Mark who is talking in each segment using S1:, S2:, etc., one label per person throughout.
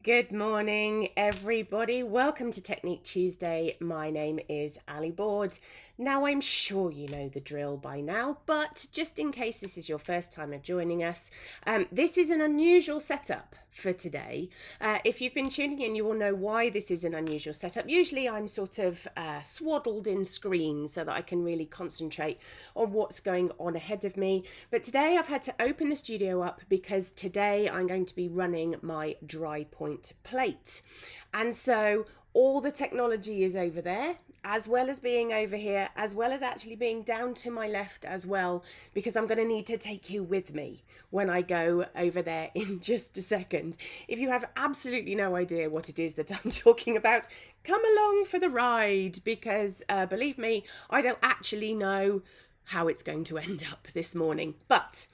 S1: Good morning, everybody. Welcome to Technique Tuesday. My name is Ali Board. Now, I'm sure you know the drill by now, but just in case this is your first time of joining us, this is an unusual setup for today. If you've been tuning in, you will know why this is an unusual setup. Usually I'm sort of swaddled in screens so that I can really concentrate on what's going on ahead of me. But today I've had to open the studio up because today I'm going to be running my dry point plate. And so all the technology is over there, as well as being over here, as well as actually being down to my left as well, because I'm going to need to take you with me when I go over there in just a second. If you have absolutely no idea what it is that I'm talking about, come along for the ride, because believe me, I don't actually know how it's going to end up this morning. But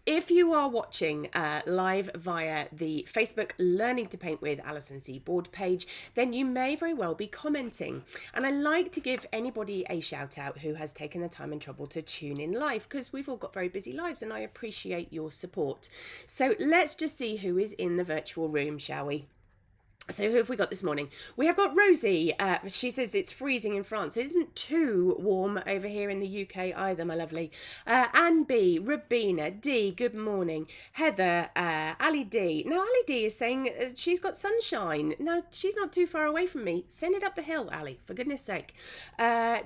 S1: if you are watching live via the Facebook Learning to Paint with Alison C board page, then you may very well be commenting. And I like to give anybody a shout out who has taken the time and trouble to tune in live, because we've all got very busy lives and I appreciate your support. So let's just see who is in the virtual room, shall we? So who have we got this morning? We have got Rosie. She says it's freezing in France. It isn't too warm over here in the UK either, my lovely. Anne B, Rabina D, good morning. Heather, Ali D. Now Ali D is saying she's got sunshine. No, she's not too far away from me. Send it up the hill, Ali, for goodness sake.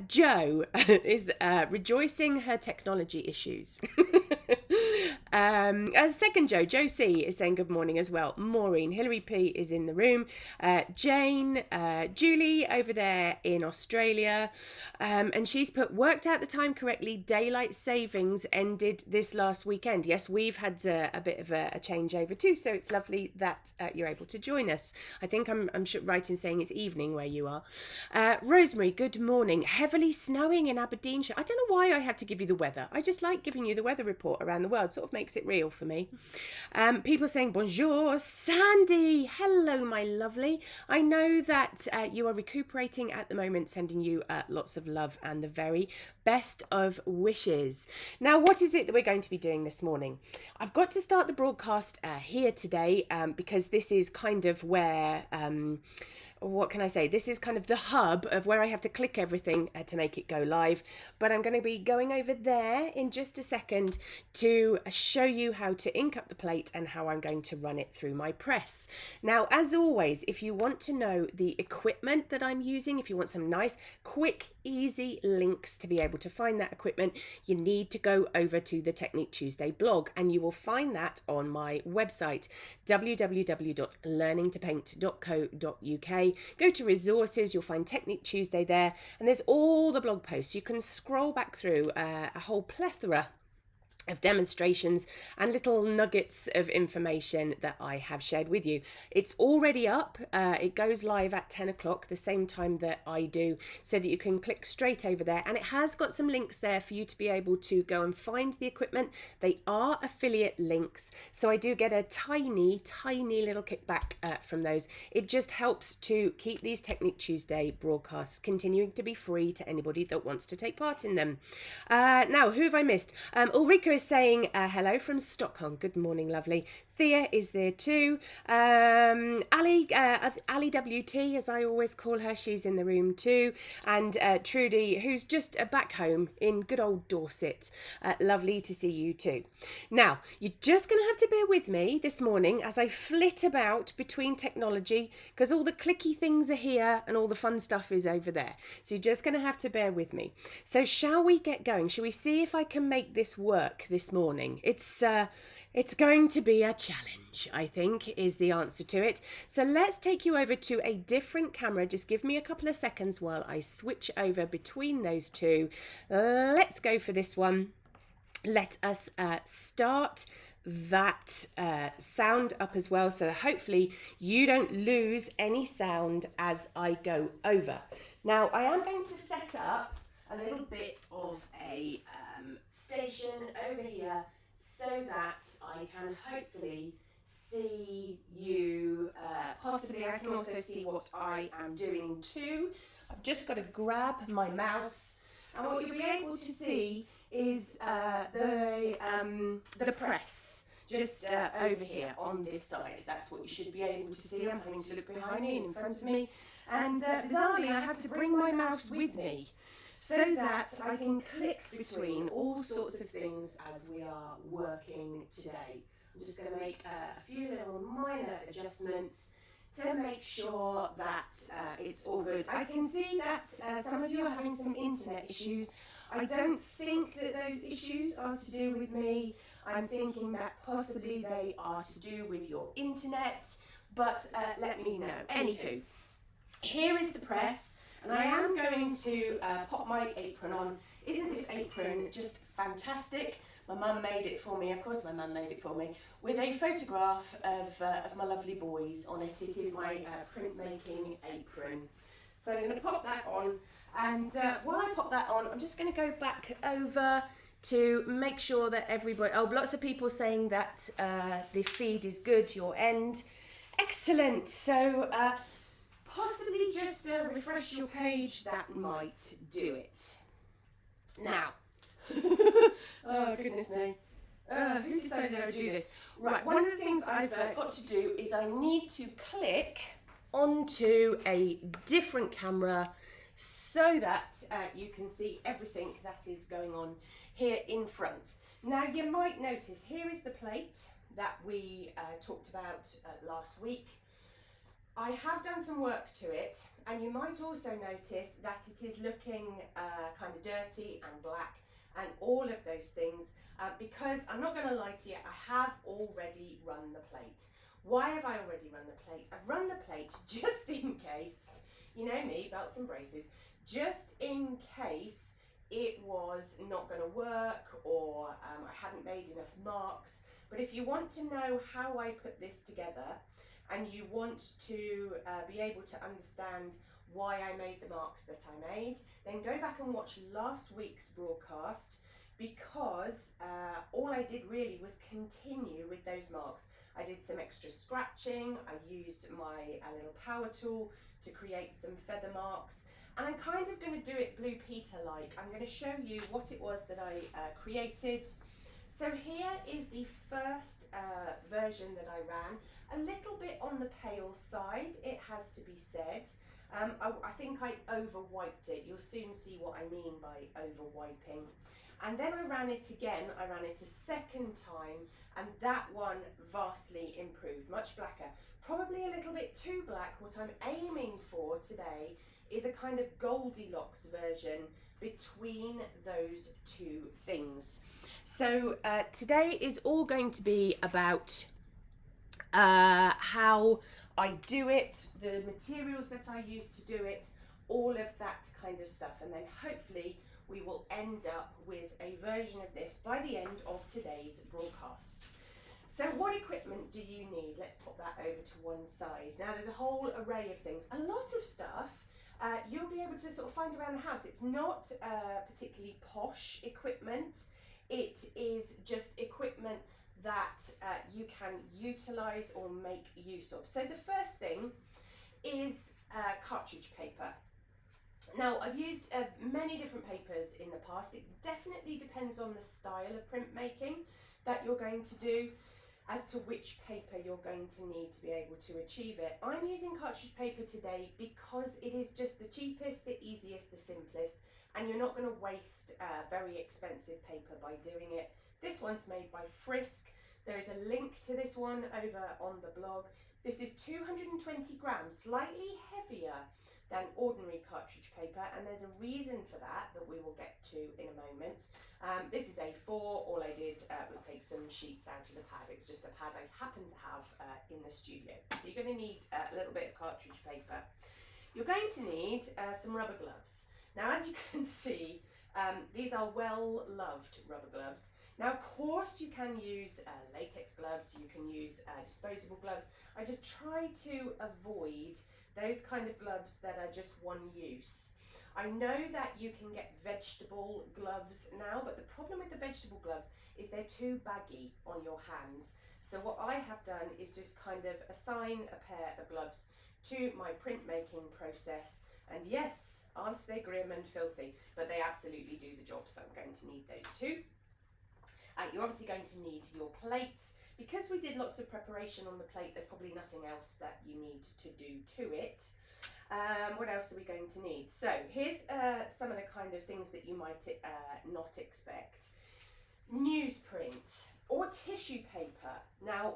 S1: Jo is rejoicing her technology issues. Second Joe C is saying good morning as well. Maureen, Hilary P is in the room. Jane, Julie over there in Australia, and she's put worked out the time correctly. Daylight savings ended this last weekend. Yes, we've had a bit of a changeover too, so it's lovely that you're able to join us. I think I'm right in saying it's evening where you are. Rosemary, good morning. Heavily snowing in Aberdeenshire. I don't know why I have to give you the weather. I just like giving you the weather report around the world. Sort of makes it real for me. People saying bonjour. Sandy, hello, my lovely. I know that you are recuperating at the moment, sending you lots of love and the very best of wishes. Now, what is it that we're going to be doing this morning? I've got to start the broadcast here today because this is kind of where... what can I say? This is kind of the hub of where I have to click everything to make it go live. But I'm going to be going over there in just a second to show you how to ink up the plate and how I'm going to run it through my press. Now, as always, if you want to know the equipment that I'm using, if you want some nice, quick, easy links to be able to find that equipment, you need to go over to the Technique Tuesday blog, and you will find that on my website, www.learningtopaint.co.uk. Go to resources, you'll find Technique Tuesday there, and there's all the blog posts. You can scroll back through a whole plethora of demonstrations and little nuggets of information that I have shared with you. It's already up. It goes live at 10 o'clock, the same time that I do, so that you can click straight over there. And it has got some links there for you to be able to go and find the equipment. They are affiliate links, so I do get a tiny, tiny little kickback from those. It just helps to keep these Technique Tuesday broadcasts continuing to be free to anybody that wants to take part in them. Now, who have I missed? Ulrika is saying hello from Stockholm. Good morning, lovely. Thea is there too. Ali WT, as I always call her, she's in the room too. And Trudy, who's just back home in good old Dorset. Lovely to see you too. Now, you're just going to have to bear with me this morning as I flit about between technology, because all the clicky things are here and all the fun stuff is over there. So you're just going to have to bear with me. So shall we get going? Shall we see if I can make this work this morning? It's going to be a challenge, I think, is the answer to it. So let's take you over to a different camera. Just give me a couple of seconds while I switch over between those two. Let's go for this one. Let us start that sound up as well, so hopefully you don't lose any sound as I go over. Now, I am going to set up a little bit of a station over here so that I can hopefully see you, possibly I can also see what I am doing too. I've just got to grab my mouse, and what you'll be able to see is the press. just over here on this side. That's what you should be able to see. I'm having to look behind me and in front of me. And bizarrely, I have to bring my mouse with me so that I can click between all sorts of things as we are working today. I'm just going to make a few little minor adjustments to make sure that it's all good. I can see that some of you are having some internet issues. I don't think that those issues are to do with me. I'm thinking that possibly they are to do with your internet, but let me know. Anywho, here is the press, and I am going to pop my apron on. Isn't this apron just fantastic? My mum made it for me, of course my mum made it for me, with a photograph of my lovely boys on it. It is my printmaking apron. So I'm going to pop that on, and while I pop that on, I'm just going to go back over to make sure that everybody, lots of people saying that the feed is good, your end. Excellent. So possibly just refresh your page, that might do it. Now, oh goodness me, who decided I would do this? Right, one of the things I've got to do is I need to click onto a different camera so that you can see everything that is going on here in front. Now you might notice here is the plate that we talked about last week. I have done some work to it, and you might also notice that it is looking kind of dirty and black and all of those things because I'm not going to lie to you, I have already run the plate. Why have I already run the plate? I've run the plate just in case, you know me, belts and braces, just in case it was not going to work or I hadn't made enough marks. But if you want to know how I put this together and you want to be able to understand why I made the marks that I made, then go back and watch last week's broadcast, because all I did really was continue with those marks. I did some extra scratching, I used my little power tool to create some feather marks, and I'm kind of going to do it Blue Peter-like. I'm going to show you what it was that I created. So here is the first version that I ran, a little bit on the pale side, it has to be said. I think I over-wiped it. You'll soon see what I mean by over-wiping. And then I ran it again, I ran it a second time, and that one vastly improved, much blacker. Probably a little bit too black. What I'm aiming for today is a kind of Goldilocks version between those two things. So today is all going to be about how I do it, the materials that I use to do it, all of that kind of stuff, and then hopefully we will end up with a version of this by the end of today's broadcast. So what equipment do you need? Let's pop that over to one side. Now there's a whole array of things, a lot of stuff you'll be able to sort of find around the house. It's not particularly posh equipment, it is just equipment that you can utilise or make use of. So the first thing is cartridge paper. Now I've used many different papers in the past. It definitely depends on the style of printmaking that you're going to do as to which paper you're going to need to be able to achieve it. I'm using cartridge paper today because it is just the cheapest, the easiest, the simplest, and you're not going to waste very expensive paper by doing it. This one's made by Frisk. There is a link to this one over on the blog. This is 220 grams, slightly heavier than ordinary cartridge paper, and there's a reason for that that we will get to in a moment. This is A4. All I did was take some sheets out of the pad. It's just a pad I happen to have in the studio. So you're going to need a little bit of cartridge paper. You're going to need some rubber gloves. Now, as you can see, these are well-loved rubber gloves. Now, of course, you can use latex gloves, you can use disposable gloves. I just try to avoid those kind of gloves that are just one use. I know that you can get vegetable gloves now, but the problem with the vegetable gloves is they're too baggy on your hands. So what I have done is just kind of assign a pair of gloves to my printmaking process. And yes, aren't they grim and filthy? But they absolutely do the job, so I'm going to need those too. You're obviously going to need your plate. Because we did lots of preparation on the plate, there's probably nothing else that you need to do to it. What else are we going to need? So here's some of the kind of things that you might not expect. Newsprint or tissue paper. Now,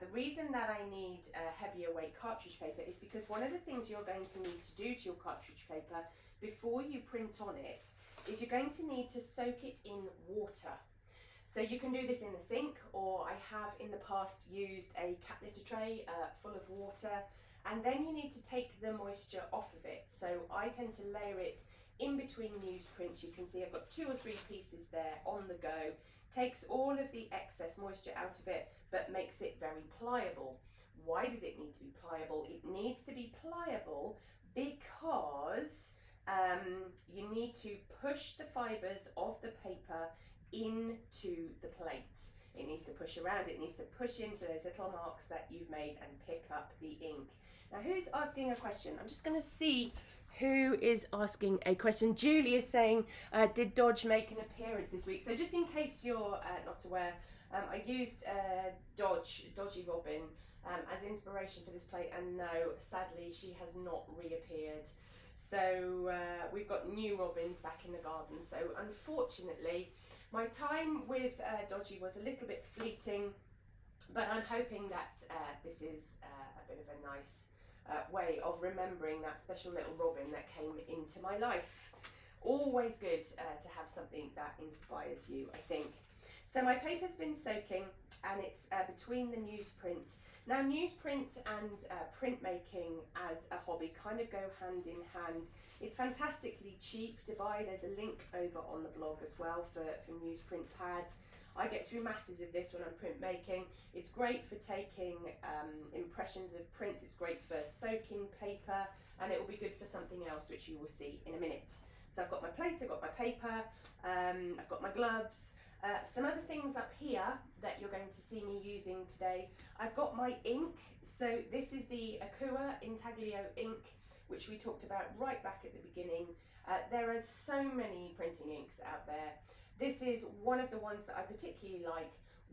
S1: the reason that I need heavier weight cartridge paper is because one of the things you're going to need to do to your cartridge paper before you print on it is you're going to need to soak it in water. So you can do this in the sink, or I have in the past used a cat litter tray full of water, and then you need to take the moisture off of it. So I tend to layer it in between newsprint. You can see I've got 2 or 3 pieces there on the go. Takes all of the excess moisture out of it, but makes it very pliable. Why does it need to be pliable? It needs to be pliable because you need to push the fibres of the paper into the plate. It needs to push around, it needs to push into those little marks that you've made and pick up the ink. Now, who's asking a question? I'm just going to see who is asking a question. Julie is saying, did Dodge make an appearance this week? So just in case you're not aware, I used Dodgy Robin as inspiration for this plate, and no, sadly she has not reappeared. So we've got new robins back in the garden. So unfortunately, my time with Dodgy was a little bit fleeting, but I'm hoping that this is a bit of a nice way of remembering that special little robin that came into my life. Always good to have something that inspires you, I think. So my paper's been soaking, and it's between the newsprint. Now, newsprint and printmaking as a hobby kind of go hand in hand. It's fantastically cheap to buy. There's a link over on the blog as well for newsprint pads. I get through masses of this when I'm printmaking. It's great for taking impressions of prints. It's great for soaking paper, and it will be good for something else, which you will see in a minute. So I've got my plate, I've got my paper, I've got my gloves. Some other things up here that you're going to see me using today. I've got my ink. So this is the Akua Intaglio Ink, which we talked about right back at the beginning. There are so many printing inks out there. This is one of the ones that I particularly like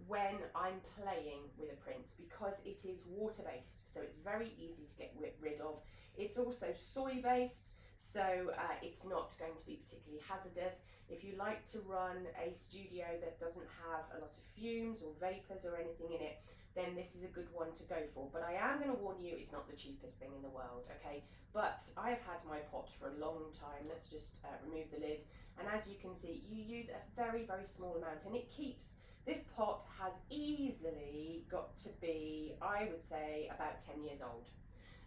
S1: when I'm playing with a print because it is water-based, so it's very easy to get rid of. It's also soy-based, so it's not going to be particularly hazardous. If you like to run a studio that doesn't have a lot of fumes or vapours or anything in it, then this is a good one to go for. But I am going to warn you, it's not the cheapest thing in the world, okay? But I've had my pot for a long time. Let's just remove the lid. And as you can see, you use a very, very small amount, and it keeps, this pot has easily got to be, I would say, about 10 years old.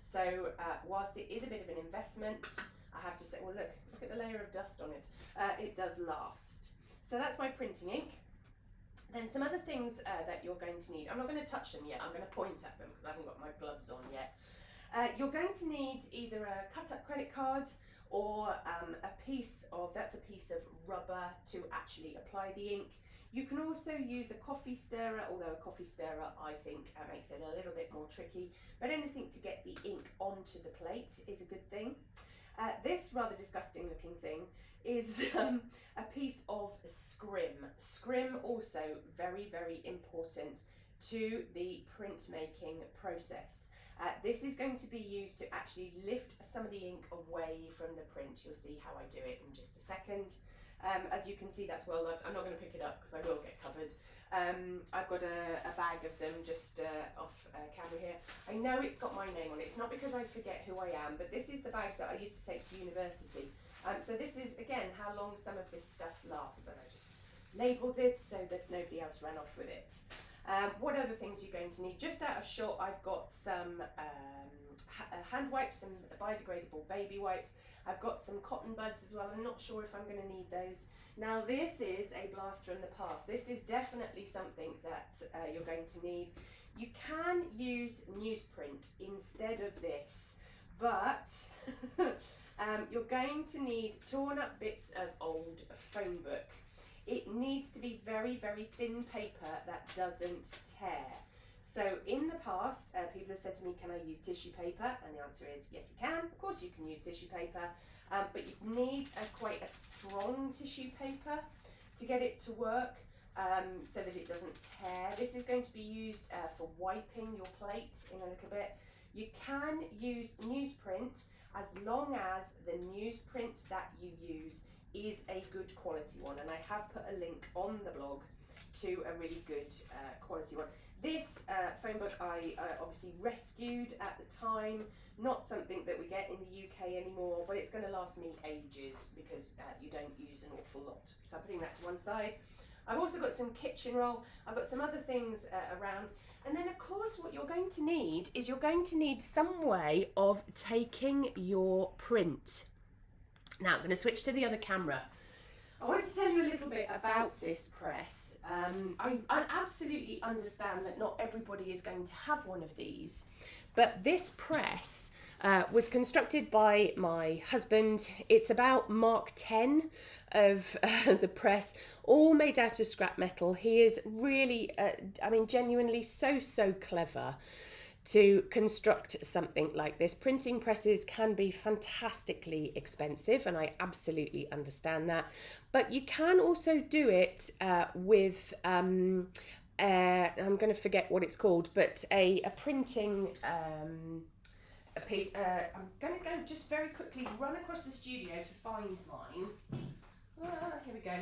S1: So whilst it is a bit of an investment, I have to say, well, look at the layer of dust on it. It does last. So that's my printing ink. Then some other things that you're going to need. I'm not going to touch them yet. I'm going to point at them because I haven't got my gloves on yet. You're going to need either a cut-up credit card or a piece of rubber to actually apply the ink. You can also use a coffee stirrer, although a coffee stirrer I think makes it a little bit more tricky, but anything to get the ink onto the plate is a good thing. This rather disgusting looking thing is a piece of scrim. Scrim also very, very important to the printmaking process. This is going to be used to actually lift some of the ink away from the print. You'll see how I do it in just a second. As you can see, that's well loved. I'm not going to pick it up because I will get covered. I've got a bag of them just off camera here. I know it's got my name on it. It's not because I forget who I am, but this is the bag that I used to take to university. So this is, again, how long some of this stuff lasts. And I just labelled it so that nobody else ran off with it. What other things you're going to need? Just out of shot, I've got some hand wipes, some biodegradable baby wipes. I've got some cotton buds as well. I'm not sure if I'm going to need those. Now this is a blast from the past. This is definitely something that you're going to need. You can use newsprint instead of this, but you're going to need torn up bits of old phone book. It needs to be very, very thin paper that doesn't tear. So in the past, people have said to me, can I use tissue paper? And the answer is yes, you can. Of course you can use tissue paper, but you need quite a strong tissue paper to get it to work. so that it doesn't tear. This is going to be used for wiping your plate in a little bit. You can use newsprint as long as the newsprint that you use is a good quality one, and I have put a link on the blog to a really good quality one. This phone book I obviously rescued at the time, not something that we get in the UK anymore, but it's going to last me ages because you don't use an awful lot. So I'm putting that to one side. I've also got some kitchen roll, I've got some other things around, and then of course what you're going to need is you're going to need some way of taking your print. Now I'm going to switch to the other camera. I want to tell you a little bit about this press. I absolutely understand that not everybody is going to have one of these, but this press was constructed by my husband. It's about Mark 10 of the press, all made out of scrap metal. He is really, I mean, genuinely so clever to construct something like this. Printing presses can be fantastically expensive, and I absolutely understand that. But you can also do it with, I'm going to forget what it's called, but a printing a piece. I'm going to go just very quickly run across the studio to find mine. Here we go.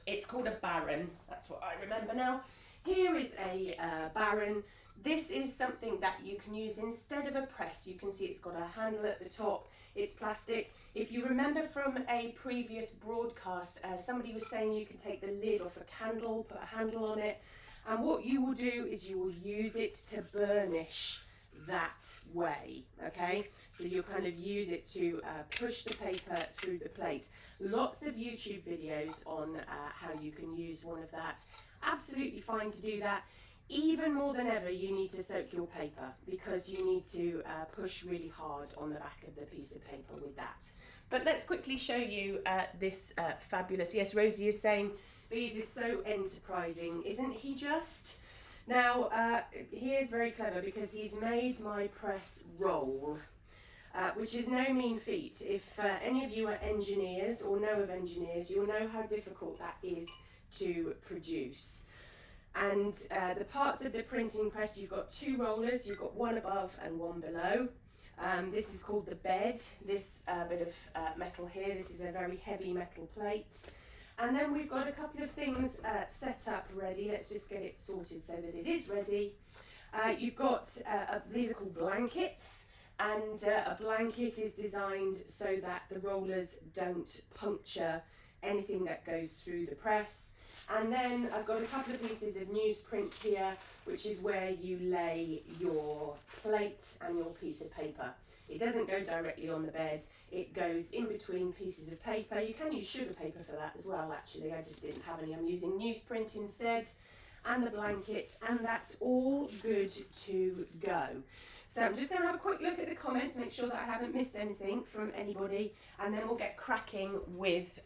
S1: It's called a Baron. That's what I remember now. Here is a Baron. This is something that you can use instead of a press. You can see it's got a handle at the top. It's plastic. If you remember from a previous broadcast, somebody was saying you can take the lid off a candle, put a handle on it, and what you will do is you will use it to burnish that way, okay? So you'll kind of use it to push the paper through the plate. Lots of YouTube videos on how you can use one of that. Absolutely fine to do that. Even more than ever, you need to soak your paper because you need to push really hard on the back of the piece of paper with that. But let's quickly show you this fabulous, yes, Rosie is saying, Bees is so enterprising, isn't he just? Now, he is very clever because he's made my press roll, which is no mean feat. If any of you are engineers or know of engineers, you'll know how difficult that is to produce. And the parts of the printing press, you've got two rollers, you've got one above and one below. This is called the bed, this bit of metal here. This is a very heavy metal plate. And then we've got a couple of things set up ready. Let's just get it sorted so that it is ready. You've got, these are called blankets. And a blanket is designed so that the rollers don't puncture anything that goes through the press. And then I've got a couple of pieces of newsprint here, which is where you lay your plate and your piece of paper. It doesn't go directly on the bed, it goes in between pieces of paper. You can use sugar paper for that as well, actually. I just didn't have any. I'm using newsprint instead, and the blanket, and that's all good to go. So I'm just going to have a quick look at the comments, make sure that I haven't missed anything from anybody, and then we'll get cracking with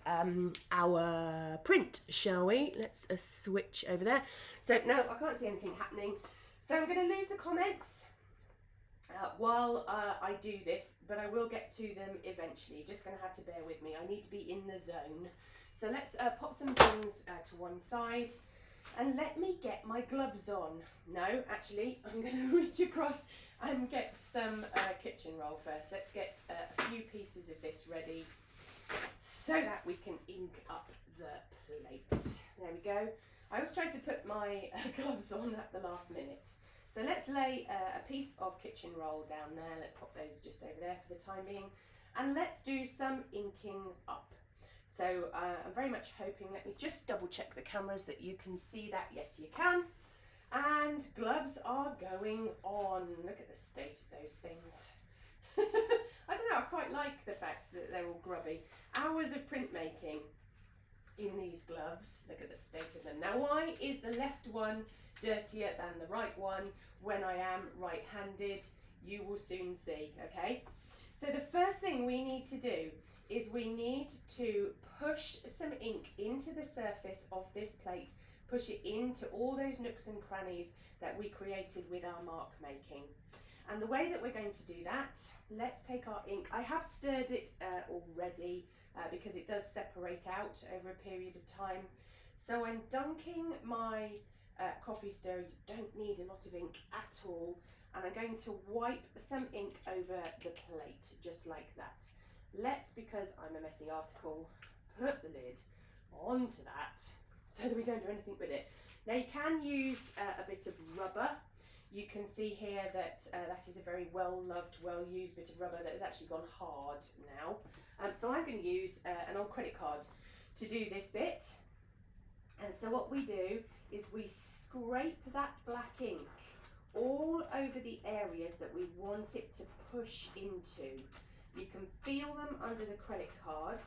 S1: our print, shall we? Let's switch over there. So no, I can't see anything happening. So I'm going to lose the comments while I do this, but I will get to them eventually. Just going to have to bear with me. I need to be in the zone. So let's pop some things to one side. And let me get my gloves on. No, actually, I'm going to reach across and get some kitchen roll first. Let's get a few pieces of this ready so that we can ink up the plate. There we go. I always try to put my gloves on at the last minute. So let's lay a piece of kitchen roll down there. Let's pop those just over there for the time being. And let's do some inking up. So I'm very much hoping, let me just double check the cameras that you can see that. Yes, you can. And gloves are going on. Look at the state of those things. I don't know, I quite like the fact that they're all grubby. Hours of printmaking in these gloves. Look at the state of them. Now, why is the left one dirtier than the right one when I am right-handed? You will soon see, okay? So the first thing we need to do is we need to push some ink into the surface of this plate, push it into all those nooks and crannies that we created with our mark making. And the way that we're going to do that, let's take our ink. I have stirred it already because it does separate out over a period of time. So I'm dunking my coffee stirrer. You don't need a lot of ink at all. And I'm going to wipe some ink over the plate, just like that. Let's, because I'm a messy article, put the lid onto that so that we don't do anything with it. Now you can use a bit of rubber. You can see here that that is a very well-loved, well-used bit of rubber that has actually gone hard now. So I'm going to use an old credit card to do this bit. And so what we do is we scrape that black ink all over the areas that we want it to push into. You can feel them under the credit card.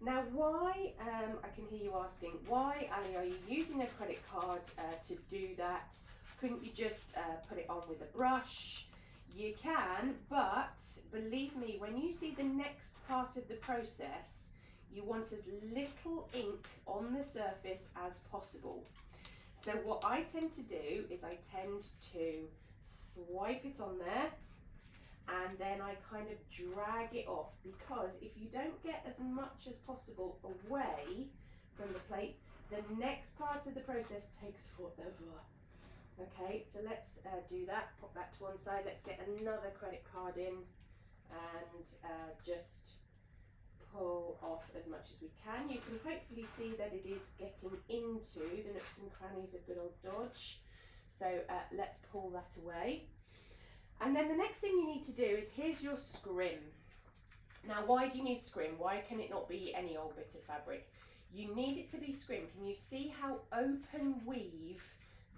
S1: Now why, I can hear you asking, why, Ali, are you using a credit card to do that? Couldn't you just put it on with a brush? You can, but believe me, when you see the next part of the process, you want as little ink on the surface as possible. So what I tend to do is I tend to swipe it on there, and then I kind of drag it off, because if you don't get as much as possible away from the plate, the next part of the process takes forever. Okay, so let's do that. Pop that to one side. Let's get another credit card in and just pull off as much as we can. You can hopefully see that it is getting into the nooks and crannies of good old Dodge. So let's pull that away. And then the next thing you need to do is, here's your scrim. Now, why do you need scrim? Why can it not be any old bit of fabric? You need it to be scrim. Can you see how open weave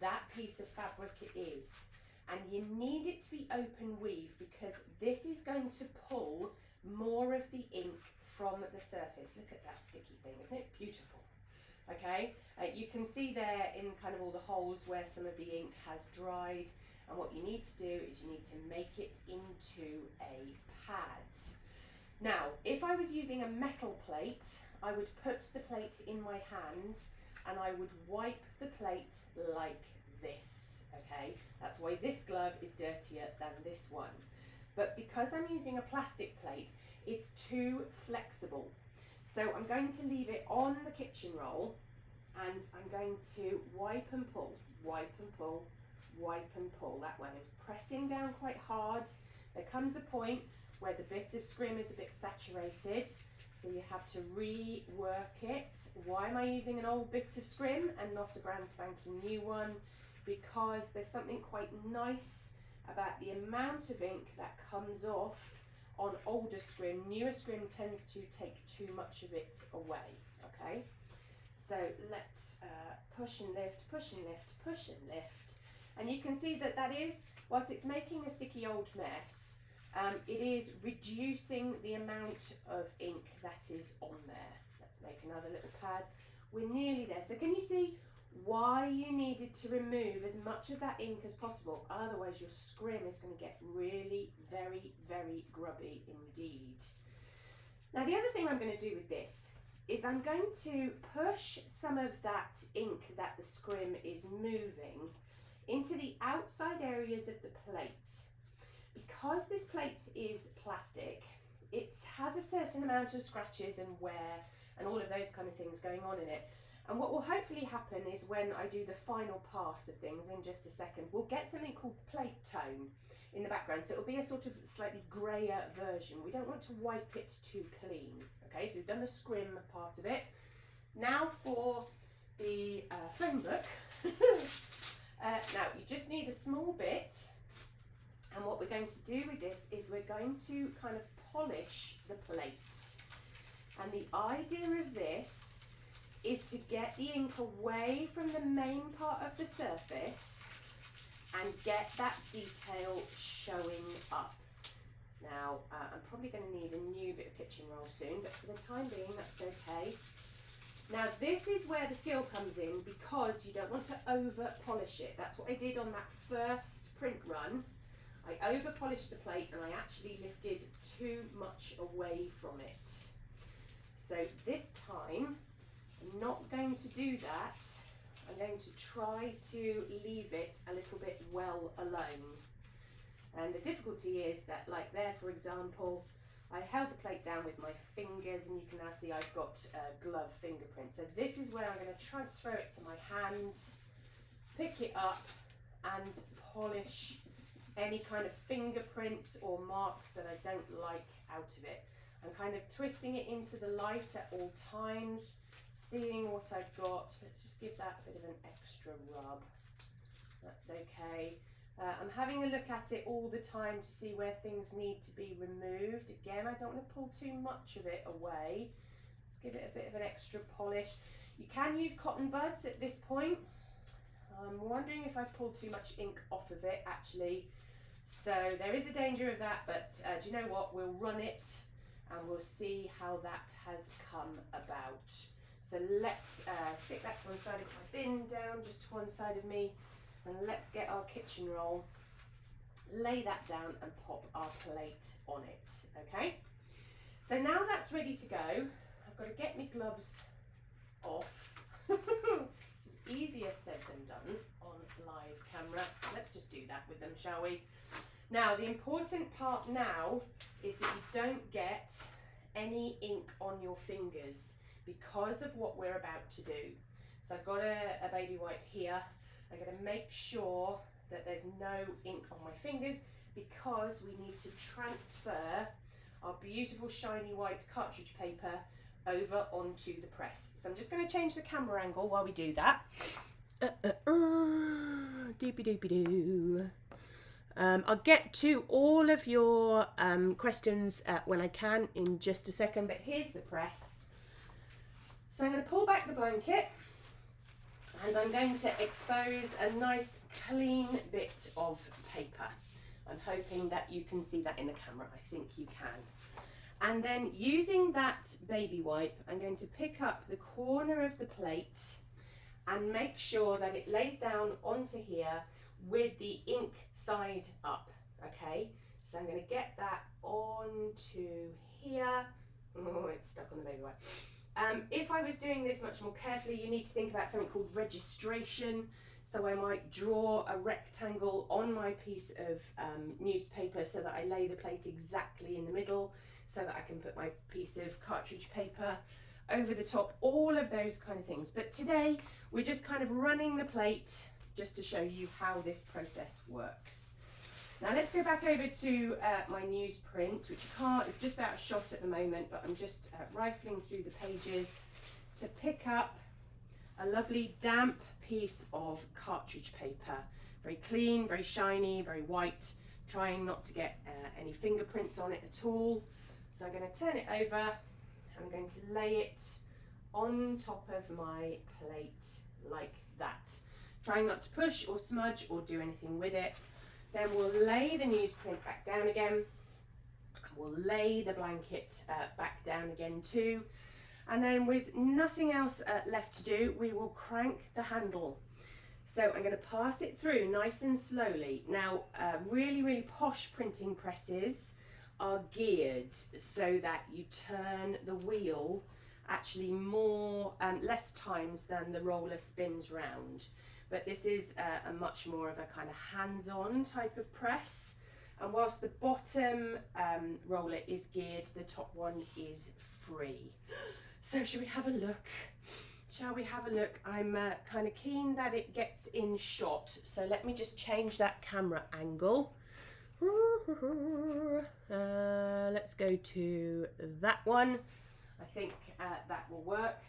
S1: that piece of fabric is? And you need it to be open weave because this is going to pull more of the ink from the surface. Look at that sticky thing, isn't it beautiful? Okay, you can see there in kind of all the holes where some of the ink has dried, and what you need to do is you need to make it into a pad. Now, if I was using a metal plate, I would put the plate in my hand and I would wipe the plate like this, okay? That's why this glove is dirtier than this one. But because I'm using a plastic plate, it's too flexible. So I'm going to leave it on the kitchen roll, and I'm going to wipe and pull, wipe and pull, wipe and pull that way. I'm pressing down quite hard. There comes a point where the bit of scrim is a bit saturated, so you have to rework it. Why am I using an old bit of scrim and not a brand spanking new one? Because there's something quite nice about the amount of ink that comes off on older scrim. Newer scrim tends to take too much of it away, okay? So let's push and lift, push and lift, push and lift. And you can see that that is, whilst it's making a sticky old mess, it is reducing the amount of ink that is on there. Let's make another little pad. We're nearly there. So can you see why you needed to remove as much of that ink as possible? Otherwise your scrim is going to get really very, very grubby indeed. Now the other thing I'm going to do with this is I'm going to push some of that ink that the scrim is moving into the outside areas of the plate. Because this plate is plastic, it has a certain amount of scratches and wear and all of those kind of things going on in it. And what will hopefully happen is when I do the final pass of things in just a second, we'll get something called plate tone in the background. So it'll be a sort of slightly greyer version. We don't want to wipe it too clean. Okay, so we've done the scrim part of it. Now for the frame book. Now you just need a small bit. And what we're going to do with this is we're going to kind of polish the plate. And the idea of this is to get the ink away from the main part of the surface and get that detail showing up. Now, I'm probably going to need a new bit of kitchen roll soon, but for the time being, that's okay. Now, this is where the skill comes in, because you don't want to over polish it. That's what I did on that first print run. I over polished the plate and I actually lifted too much away from it. So this time, I'm not going to do that. I'm going to try to leave it a little bit well alone. And the difficulty is that, like there, for example, I held the plate down with my fingers, and you can now see I've got glove fingerprints. So this is where I'm going to transfer it to my hand, pick it up and polish any kind of fingerprints or marks that I don't like out of it. I'm kind of twisting it into the light at all times, seeing what I've got. Let's just give that a bit of an extra rub. That's okay. I'm having a look at it all the time to see where things need to be removed. Again, I don't want to pull too much of it away. Let's give it a bit of an extra polish. You can use cotton buds at this point. I'm wondering if I've pulled too much ink off of it actually. So there is a danger of that, but do you know what? We'll run it and we'll see how that has come about. So let's stick that to one side of my bin down, just to one side of me. And let's get our kitchen roll, lay that down and pop our plate on it, okay? So now that's ready to go. I've got to get my gloves off. It's easier said than done on live camera. Let's just do that with them, shall we? Now, the important part now is that you don't get any ink on your fingers because of what we're about to do. So I've got a baby wipe here. I'm going to make sure that there's no ink on my fingers because we need to transfer our beautiful shiny white cartridge paper over onto the press. So I'm just going to change the camera angle while we do that. Doopy-doopy-doo. I'll get to all of your questions when I can in just a second, but here's the press. So I'm going to pull back the blanket. And I'm going to expose a nice clean bit of paper. I'm hoping that you can see that in the camera. I think you can. And then using that baby wipe, I'm going to pick up the corner of the plate and make sure that it lays down onto here with the ink side up. Okay, so I'm going to get that onto here. Oh, it's stuck on the baby wipe. If I was doing this much more carefully, you need to think about something called registration. So I might draw a rectangle on my piece of newspaper so that I lay the plate exactly in the middle, so that I can put my piece of cartridge paper over the top, all of those kind of things. But today we're just kind of running the plate just to show you how this process works. Now let's go back over to my newsprint, which is just out of shot at the moment, but I'm just rifling through the pages to pick up a lovely damp piece of cartridge paper. Very clean, very shiny, very white, trying not to get any fingerprints on it at all. So I'm going to turn it over and I'm going to lay it on top of my plate like that. Trying not to push or smudge or do anything with it. Then we'll lay the newsprint back down again. We'll lay the blanket back down again too. And then with nothing else left to do, we will crank the handle. So I'm going to pass it through nice and slowly. Now, really, really posh printing presses are geared so that you turn the wheel actually less times than the roller spins round. But this is a much more of a kind of hands-on type of press. And whilst the bottom roller is geared, the top one is free. So shall we have a look? Shall we have a look? I'm kind of keen that it gets in shot. So let me just change that camera angle. Let's go to that one. I think that will work.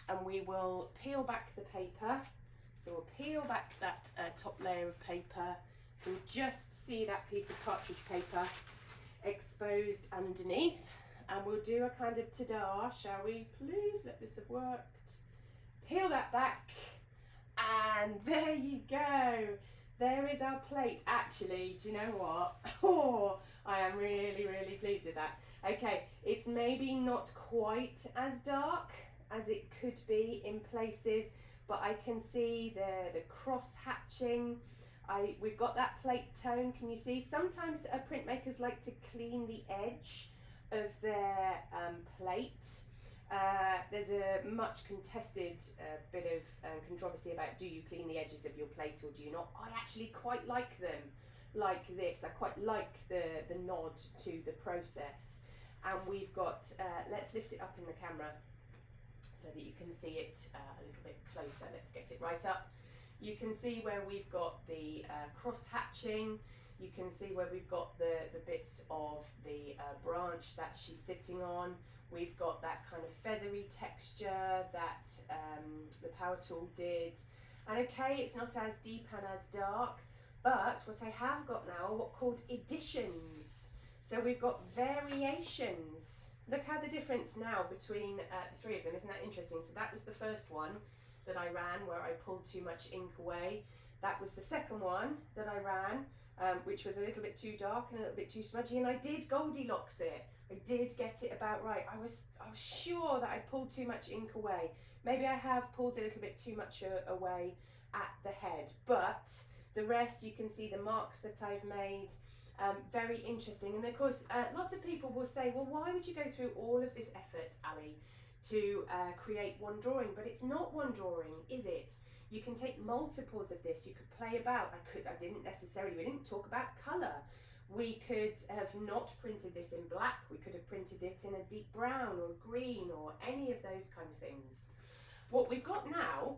S1: And we will peel back the paper. So we'll peel back that top layer of paper. You'll just see that piece of cartridge paper exposed underneath. And we'll do a kind of ta-da, shall we? Please let this have worked. Peel that back. And there you go. There is our plate. Actually, do you know what? Oh, I am really, really pleased with that. Okay, it's maybe not quite as dark as it could be in places, but I can see the cross hatching. We've got that plate tone, can you see? Sometimes printmakers like to clean the edge of their plate. There's a much contested bit of controversy about, do you clean the edges of your plate or do you not? I actually quite like them like this. I quite like the nod to the process. and we've got, let's lift it up in the camera so that you can see it a little bit closer. Let's get it right up. You can see where we've got the cross hatching. You can see where we've got the bits of the branch that she's sitting on. We've got that kind of feathery texture that the power tool did. And okay, it's not as deep and as dark, but what I have got now are what called additions. So we've got variations. Look how the difference now between the three of them, isn't that interesting? So that was the first one that I ran where I pulled too much ink away. That was the second one that I ran, which was a little bit too dark and a little bit too smudgy, and I did Goldilocks it. I did get it about right. I was sure that I pulled too much ink away. Maybe I have pulled a little bit too much away at the head, but the rest, you can see the marks that I've made. Very interesting. And of course, lots of people will say, well, why would you go through all of this effort, Ali, to create one drawing? But it's not one drawing, is it? You can take multiples of this. You could play about. we didn't talk about colour. We could have not printed this in black. We could have printed it in a deep brown or green or any of those kind of things. What we've got now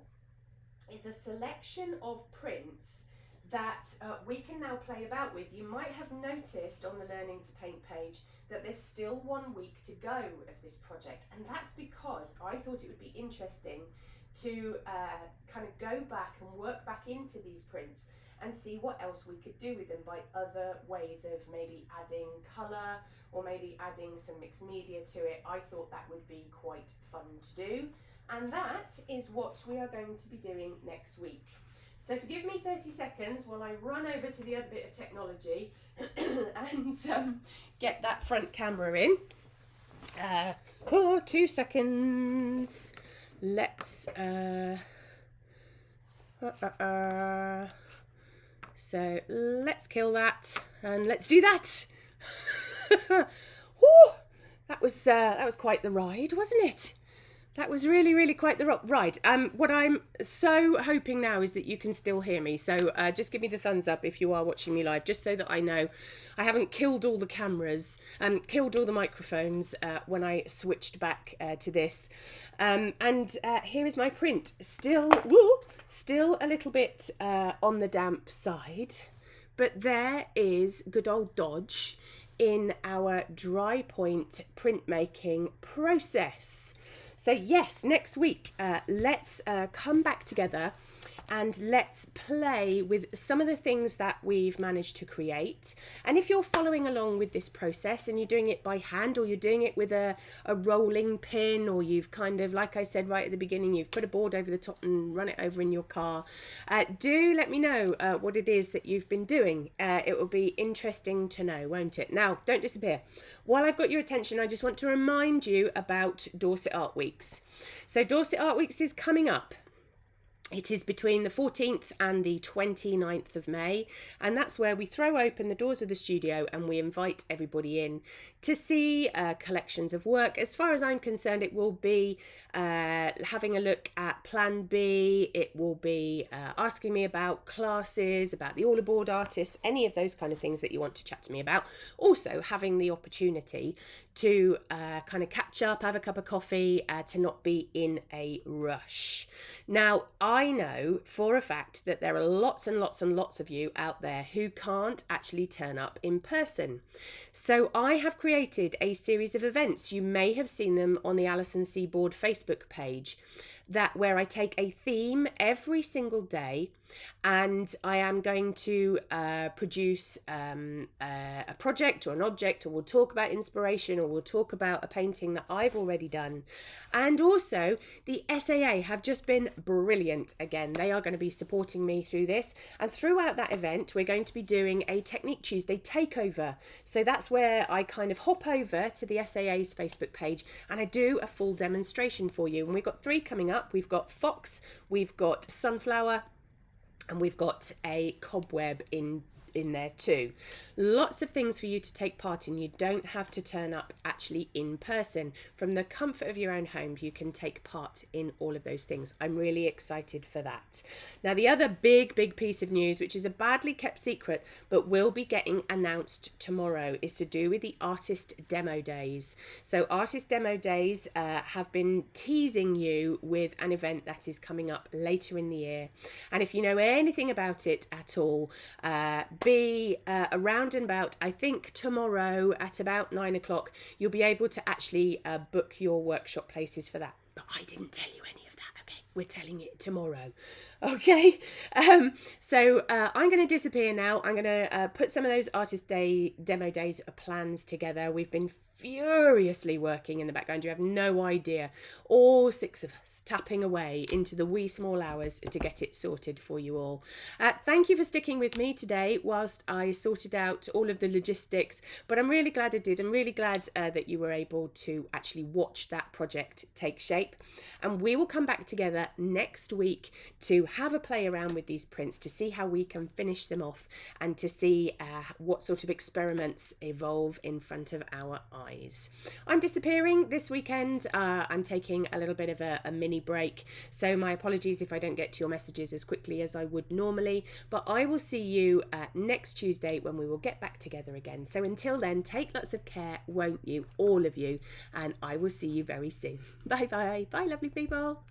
S1: is a selection of prints that we can now play about with. You might have noticed on the Learning to Paint page that there's still 1 week to go of this project, and that's because I thought it would be interesting to kind of go back and work back into these prints and see what else we could do with them by other ways of maybe adding colour or maybe adding some mixed media to it. I thought that would be quite fun to do, and that is what we are going to be doing next week. So forgive me 30 seconds while I run over to the other bit of technology and get that front camera in. 2 seconds. Let's so let's kill that and let's do that. That was quite the ride, wasn't it? That was really, really quite the ride. What I'm so hoping now is that you can still hear me. So just give me the thumbs up if you are watching me live, just so that I know I haven't killed all the cameras and killed all the microphones when I switched back to this. And here is my print. Still a little bit on the damp side, but there is good old Dodge in our dry point printmaking process. So yes, next week, let's come back together and let's play with some of the things that we've managed to create. And if you're following along with this process and you're doing it by hand, or you're doing it with a rolling pin, or you've kind of, like I said right at the beginning, you've put a board over the top and run it over in your car, do let me know what it is that you've been doing. It will be interesting to know, won't it? Now, don't disappear. While I've got your attention, I just want to remind you about Dorset Art Weeks. So Dorset Art Weeks is coming up. It is between the 14th and the 29th of May, and that's where we throw open the doors of the studio and we invite everybody in to see collections of work. As far as I'm concerned, it will be having a look at Plan B, it will be asking me about classes, about the all-aboard artists, any of those kind of things that you want to chat to me about. Also having the opportunity to kind of catch up, have a cup of coffee, to not be in a rush. Now, I know for a fact that there are lots and lots and lots of you out there who can't actually turn up in person. So I have created a series of events. You may have seen them on the Alison Seaboard Facebook page, where I take a theme every single day, and I am going to produce a project or an object, or we'll talk about inspiration, or we'll talk about a painting that I've already done. And also the SAA have just been brilliant again. They are going to be supporting me through this, and throughout that event we're going to be doing a Technique Tuesday takeover. So that's where I kind of hop over to the SAA's Facebook page and I do a full demonstration for you. And we've got 3 coming up. We've got Fox, we've got Sunflower, and we've got a cobweb in in there too. Lots of things for you to take part in. You don't have to turn up actually in person. From the comfort of your own home, you can take part in all of those things. I'm really excited for that. Now, the other big piece of news, which is a badly kept secret but will be getting announced tomorrow, is to do with the artist demo days. So artist demo days have been teasing you with an event that is coming up later in the year. And if you know anything about it at all, be around and about, I think tomorrow at about 9 o'clock, you'll be able to actually book your workshop places for that. But I didn't tell you any of that. Okay, we're telling it tomorrow. Okay, so I'm going to disappear now. I'm going to put some of those artist day demo days plans together. We've been furiously working in the background. You have no idea. All 6 of us tapping away into the wee small hours to get it sorted for you all. Thank you for sticking with me today whilst I sorted out all of the logistics, but I'm really glad I did. I'm really glad that you were able to actually watch that project take shape. And we will come back together next week to have a play around with these prints, to see how we can finish them off and to see what sort of experiments evolve in front of our eyes. I'm disappearing this weekend. I'm taking a little bit of a mini break, so my apologies if I don't get to your messages as quickly as I would normally, but I will see you next Tuesday when we will get back together again. So until then, take lots of care, won't you, all of you, and I will see you very soon. Bye bye lovely people.